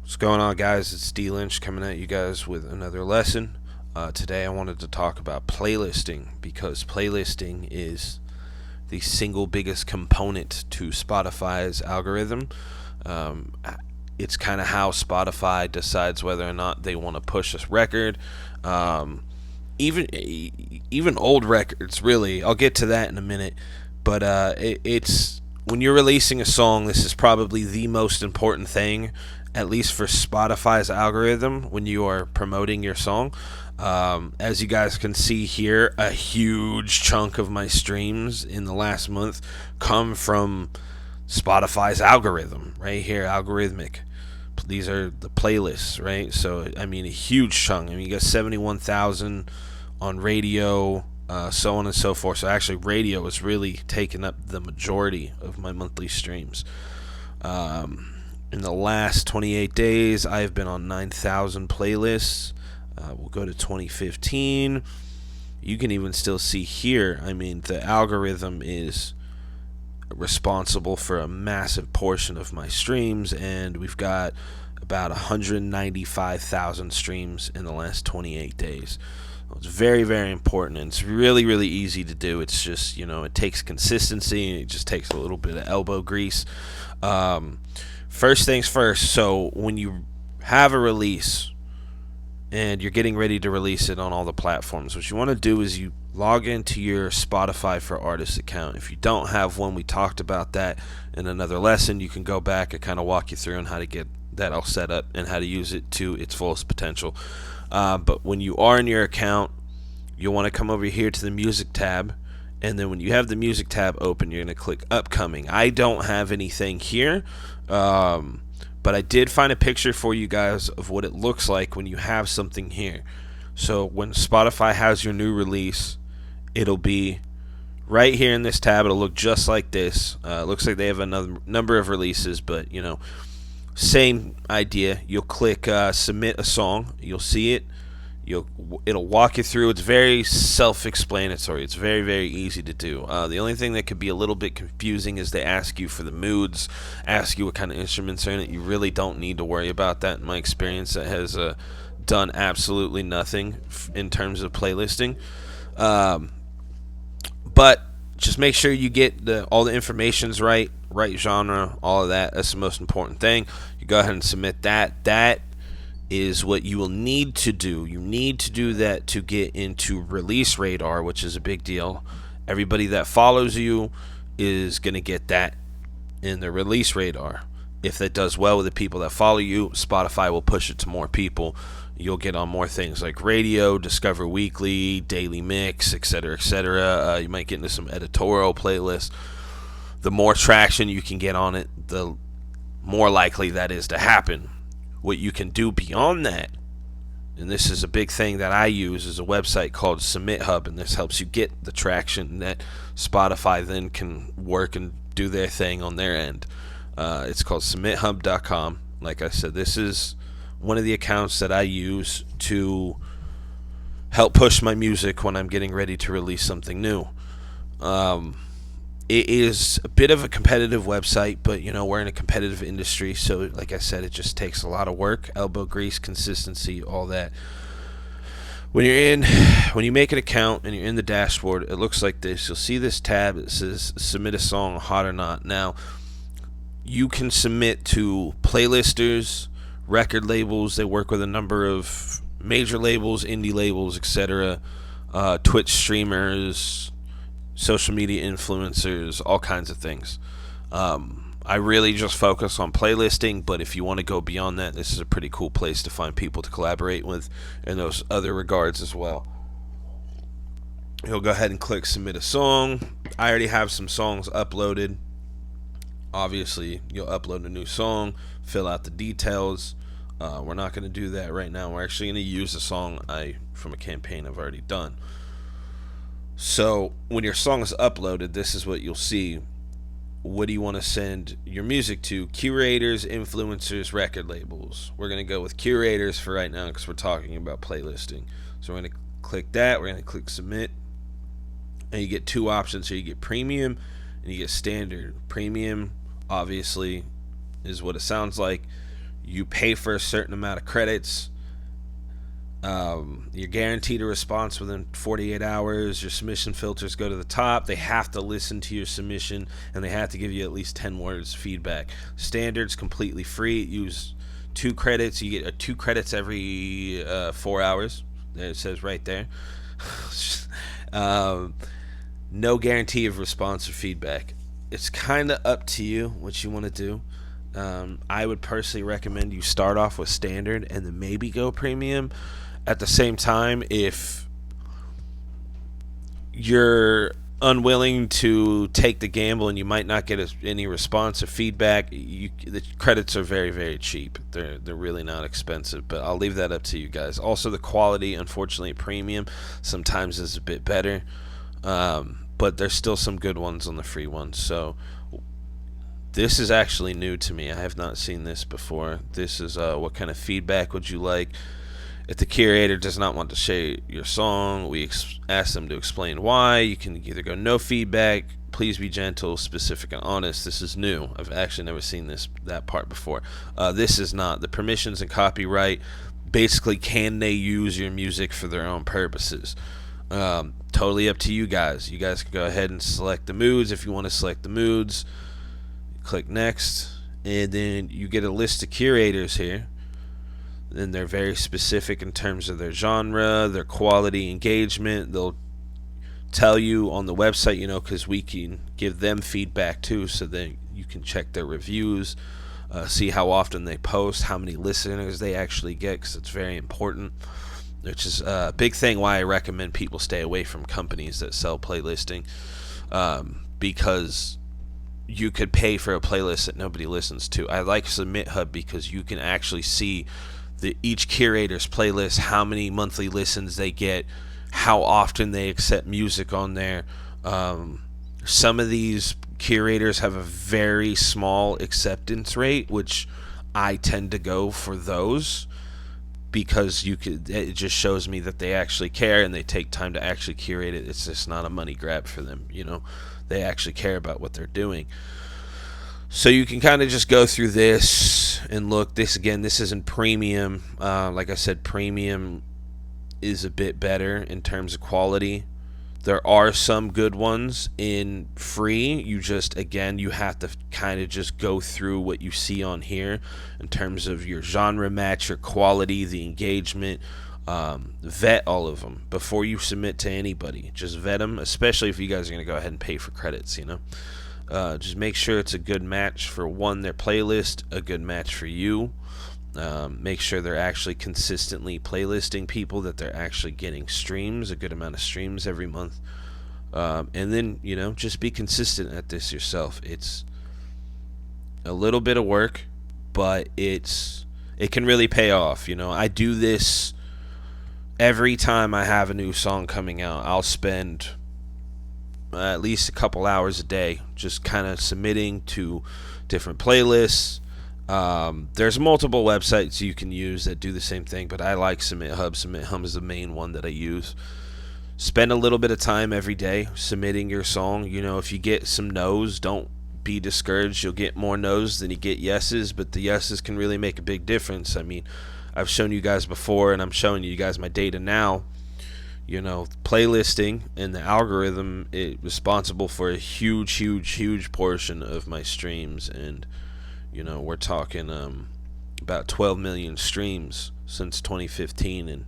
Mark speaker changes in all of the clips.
Speaker 1: What's going on, guys? It's D Lynch coming at you guys with another lesson. Today I wanted to talk about playlisting because playlisting is the single biggest component to Spotify's algorithm. Um, it's kind of how Spotify decides whether or not they want to push a record. Um, even old records, really. I'll get to that in a minute. But it's when you're releasing a song, this is probably the most important thing, at least for Spotify's algorithm, when you are promoting your song. As you guys can see here, a huge chunk of my streams in the last month come from Spotify's algorithm, right here, algorithmic. These are the playlists, right? So, I mean, a huge chunk. I mean, you got 71,000 on radio, so on and so forth. So, actually, radio is really taking up the majority of my monthly streams. In the last 28 days, I have been on 9,000 playlists. We'll go to 2015. You can even still see here, I mean, the algorithm is responsible for a massive portion of my streams, and we've got about 195,000 streams in the last 28 days. It's very, very important, and it's really, really easy to do. It's just, it takes consistency, and it just takes a little bit of elbow grease. First things first, so when you have a release and you're getting ready to release it on all the platforms, what you want to do is you log into your Spotify for Artists account. If you don't have one, we talked about that in another lesson. You can go back and kind of walk you through on how to get that all set up and how to use it to its fullest potential. But when you are in your account, you'll want to come over here to the music tab, and then when you have the music tab open, you're going to click upcoming. I don't have anything here, but I did find a picture for you guys of what it looks like when you have something here. So when Spotify has your new release, it'll be right here in this tab. It'll look just like this. It looks like they have another number of releases, but same idea. You'll click submit a song. You'll see it. It'll walk you through. It's very self-explanatory. It's very, very easy to do. The only thing that could be a little bit confusing is they ask you for the moods, ask you what kind of instruments are in it. You really don't need to worry about that. In my experience, that has done absolutely nothing in terms of playlisting. But just make sure you get all the information's right genre, all of that. That's the most important thing. You go ahead and submit that. That is what you will need to do. You need to do that to get into Release Radar, which is a big deal. Everybody that follows you is going to get that in the Release Radar. If that does well with the people that follow you, Spotify will push it to more people. You'll get on more things like radio, Discover Weekly, Daily Mix, etc., etc. You might get into some editorial playlists. The more traction you can get on it, the more likely that is to happen. What you can do beyond that, and this is a big thing that I use, is a website called Submit Hub, and this helps you get the traction that Spotify then can work and do their thing on their end. It's called submithub.com. Like I said, this is one of the accounts that I use to help push my music when I'm getting ready to release something new. It is a bit of a competitive website, but we're in a competitive industry, so like I said, it just takes a lot of work, elbow grease, consistency, all that. When you make an account and you're in the dashboard, it looks like this. You'll see this tab that says submit a song, hot or not. Now, you can submit to playlisters, record labels. They work with a number of major labels, indie labels, etc., Twitch streamers, social media influencers, all kinds of things. I really just focus on playlisting, but if you want to go beyond that, this is a pretty cool place to find people to collaborate with in those other regards as well. You'll go ahead and click submit a song. I already have some songs uploaded. Obviously, you'll upload a new song, fill out the details. We're not going to do that right now. We're actually going to use a song from a campaign I've already done. So when your song is uploaded, this is what you'll see. What do you want to send your music to? Curators, influencers, record labels. We're going to go with curators for right now because we're talking about playlisting. So we're going to click that. We're going to click submit. And you get two options here. You get premium and you get standard. Premium, obviously, is what it sounds like. You pay for a certain amount of credits. You're guaranteed a response within 48 hours. Your submission filters go to the top. They have to listen to your submission, and they have to give you at least 10 words feedback. Standard's completely free. Use 2 credits. You get 2 credits every 4 hours. It says right there. No guarantee of response or feedback. It's kind of up to you what you want to do. I would personally recommend you start off with standard and then maybe go premium. At the same time, if you're unwilling to take the gamble and you might not get any response or feedback, the credits are very, very cheap. They're really not expensive, but I'll leave that up to you guys. Also, the quality, unfortunately, premium sometimes is a bit better, but there's still some good ones on the free ones. So this is actually new to me. I have not seen this before. This is what kind of feedback would you like? If the curator does not want to share your song, we ask them to explain why. You can either go no feedback, please be gentle, specific, and honest. This is new. I've actually never seen that part before. This is not. The permissions and copyright, basically, can they use your music for their own purposes? Totally up to you guys. You guys can go ahead and select the moods. If you want to select the moods, click next, and then you get a list of curators here. And they're very specific in terms of their genre, their quality, engagement. They'll tell you on the website, because we can give them feedback too, so that you can check their reviews, see how often they post, how many listeners they actually get, because it's very important. Which is a big thing why I recommend people stay away from companies that sell playlisting, because you could pay for a playlist that nobody listens to. I like Submit Hub because you can actually see each curator's playlist, how many monthly listens they get, how often they accept music on there. Some of these curators have a very small acceptance rate, which I tend to go for those, because it just shows me that they actually care and they take time to actually curate it. It's just not a money grab for them, They actually care about what they're doing. So you can kind of just go through this and look. This isn't premium. Like I said, premium is a bit better in terms of quality. There are some good ones in free. You have to kind of just go through what you see on here in terms of your genre match, your quality, the engagement. Vet all of them before you submit to anybody. Just vet them, especially if you guys are going to go ahead and pay for credits, Just make sure it's a good match for their playlist, a good match for you. Make sure they're actually consistently playlisting people, that they're actually getting streams, a good amount of streams every month. And then, just be consistent at this yourself. It's a little bit of work, but it can really pay off. I do this every time I have a new song coming out. I'll spend at least a couple hours a day just kind of submitting to different playlists. There's multiple websites you can use that do the same thing, but I like Submit Hub. Submit Hub is the main one that I use. Spend a little bit of time every day submitting your song. If you get some no's, don't be discouraged. You'll get more no's than you get yeses, but the yeses can really make a big difference. I mean, I've shown you guys before, and I'm showing you guys my data now. Playlisting and the algorithm is responsible for a huge portion of my streams, and we're talking about 12 million streams since 2015, and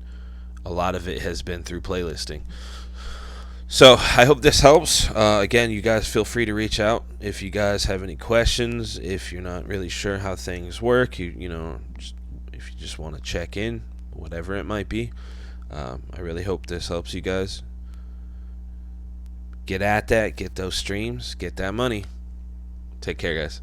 Speaker 1: a lot of it has been through playlisting. So I hope this helps. Again, you guys feel free to reach out if you guys have any questions. If you're not really sure how things work, if you just want to check in, whatever it might be. I really hope this helps you guys. Get at that, get those streams, get that money. Take care, guys.